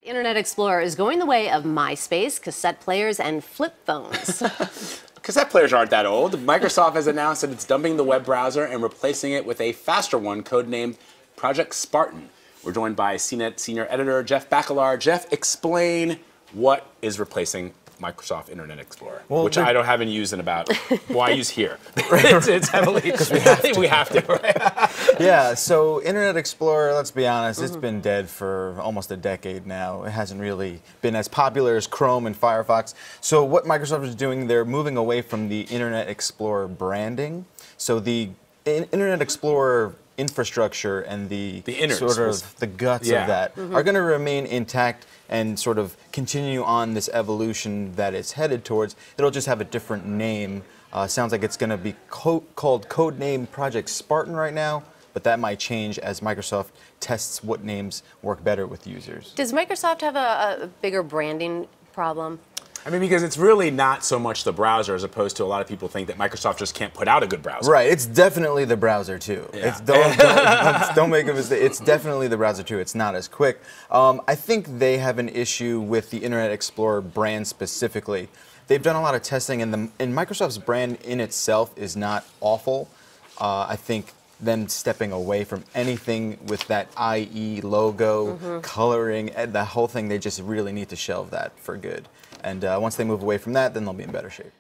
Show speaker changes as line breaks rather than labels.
Internet Explorer is going the way of MySpace, cassette players, and flip phones.
Cassette players aren't that old. Microsoft has announced that it's dumping the web browser and replacing it with a faster one codenamed Project Spartan. We're joined by CNET senior editor Jeff Bakalar. Jeff, explain what is replacing Microsoft Internet Explorer, which I don't haven't used in about, well, I use here. It's heavily, because we have to, right?
Yeah, so Internet Explorer, let's be honest, it's been dead for almost a decade now. It hasn't really been as popular as Chrome and Firefox. So what Microsoft is doing, they're moving away from the Internet Explorer branding. So the Internet Explorer infrastructure and the sort of the guts of that are going to remain intact and sort of continue on this evolution that it's headed towards. It'll just have a different name. Sounds like it's going to be called codenamed Project Spartan right now, but that might change as Microsoft tests what names work better with users.
Does Microsoft have a bigger branding problem?
I mean, because it's really not so much the browser, as opposed to a lot of people think that Microsoft just can't put out a good browser.
Right, it's definitely the browser too.
Yeah.
It's, don't make a mistake, it's definitely the browser too. It's not as quick. I think they have an issue with the Internet Explorer brand specifically. They've done a lot of testing, and Microsoft's brand in itself is not awful. I think them stepping away from anything with that IE logo, coloring, and the whole thing, they just really need to shelve that for good. And once they move away from that, then they'll be in better shape.